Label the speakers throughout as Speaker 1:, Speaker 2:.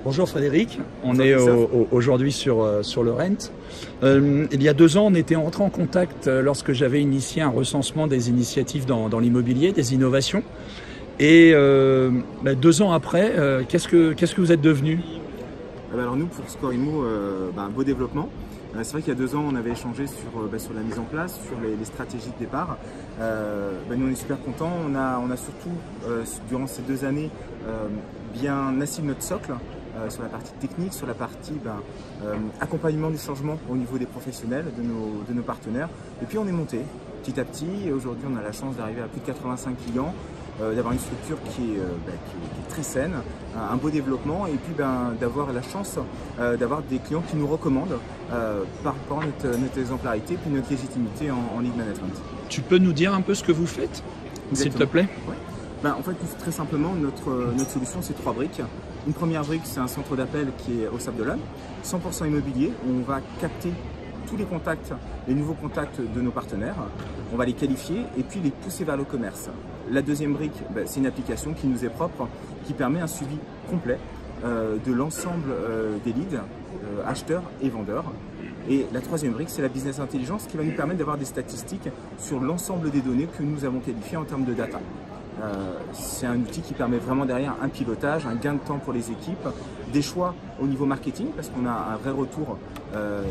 Speaker 1: Bonjour Frédéric, on est aujourd'hui sur le Rent. Il y a 2 ans, on était entré en contact lorsque j'avais initié un recensement des initiatives dans l'immobilier, des innovations. Et 2 ans après, qu'est-ce que vous êtes devenu?
Speaker 2: Alors nous, pour Score Immo, un beau développement. C'est vrai qu'il y a 2 ans, on avait échangé sur la mise en place, sur les stratégies de départ. Nous, on est super contents. On a surtout, durant ces 2 années, bien assis notre socle sur la partie technique, sur la partie accompagnement du changement au niveau des professionnels, de nos partenaires. Et puis on est monté petit à petit. Et aujourd'hui, on a la chance d'arriver à plus de 85 clients, d'avoir une structure qui est très saine, un beau développement, et puis d'avoir la chance d'avoir des clients qui nous recommandent par rapport à notre exemplarité puis notre légitimité en lead management.
Speaker 1: Tu peux nous dire un peu ce que vous faites, s'il te plaît?
Speaker 2: Ouais. En fait, très simplement, notre solution, c'est 3 briques. Une première brique, c'est un centre d'appel qui est au Sable d'Olonne, 100% immobilier, où on va capter tous les contacts, les nouveaux contacts de nos partenaires. On va les qualifier et puis les pousser vers le commerce. La deuxième brique, c'est une application qui nous est propre, qui permet un suivi complet de l'ensemble des leads, acheteurs et vendeurs. Et la troisième brique, c'est la business intelligence qui va nous permettre d'avoir des statistiques sur l'ensemble des données que nous avons qualifiées en termes de data. C'est un outil qui permet vraiment derrière un pilotage, un gain de temps pour les équipes, des choix au niveau marketing parce qu'on a un vrai retour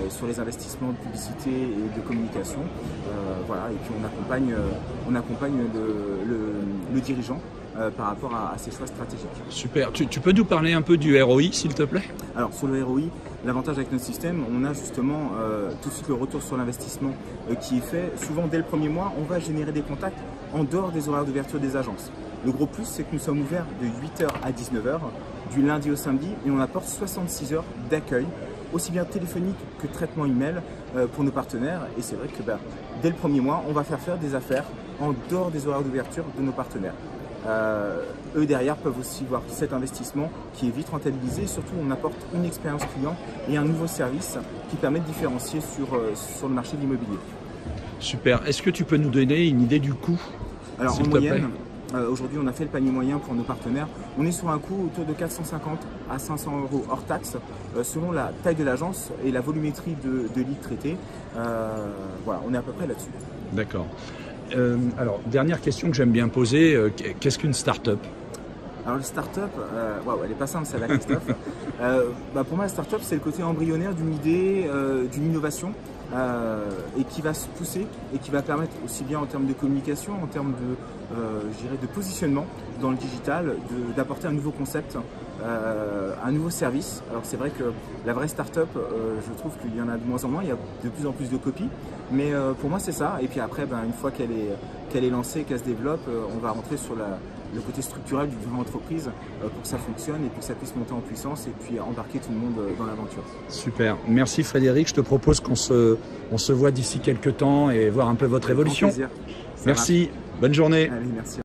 Speaker 2: sur les investissements de publicité et de communication. Et puis on accompagne le dirigeant par rapport à ses choix stratégiques.
Speaker 1: Super. Tu peux nous parler un peu du ROI, s'il te plaît?
Speaker 2: Alors sur le ROI, l'avantage avec notre système, on a justement tout de suite le retour sur l'investissement qui est fait. Souvent dès le premier mois, on va générer des contacts en dehors des horaires d'ouverture des agences. Le gros plus, c'est que nous sommes ouverts de 8h à 19h, du lundi au samedi, et on apporte 66 heures d'accueil, aussi bien téléphonique que traitement email pour nos partenaires. Et c'est vrai que dès le premier mois, on va faire des affaires en dehors des horaires d'ouverture de nos partenaires. Eux derrière peuvent aussi voir cet investissement qui est vite rentabilisé, et surtout on apporte une expérience client et un nouveau service qui permet de différencier sur le marché de l'immobilier.
Speaker 1: Super. Est-ce que tu peux nous donner une idée du coût?
Speaker 2: Alors en moyenne, aujourd'hui on a fait le panier moyen pour nos partenaires. On est sur un coût autour de 450 à 500 € hors taxe selon la taille de l'agence et la volumétrie de leads traités. On est à peu près là-dessus.
Speaker 1: D'accord. Alors, dernière question que j'aime bien poser, qu'est-ce qu'une start-up?
Speaker 2: Alors le start-up, elle est pas simple celle-là, Christophe. Pour moi la start-up c'est le côté embryonnaire d'une idée, d'une innovation et qui va se pousser et qui va permettre aussi bien en termes de communication, en termes de positionnement dans le digital, d'apporter un nouveau concept, un nouveau service. Alors c'est vrai que la vraie start-up, je trouve qu'il y en a de moins en moins, il y a de plus en plus de copies, mais pour moi c'est ça. Et puis après, une fois qu'elle est lancée, qu'elle se développe, on va rentrer sur le côté structurel d'une vraie entreprise pour que ça fonctionne et pour que ça puisse monter en puissance et puis embarquer tout le monde dans l'aventure.
Speaker 1: Super, merci Frédéric, je te propose qu'on se voit d'ici quelques temps et voir un peu votre évolution.
Speaker 2: Avec grand plaisir.
Speaker 1: Merci, bonne journée.
Speaker 2: Allez, merci.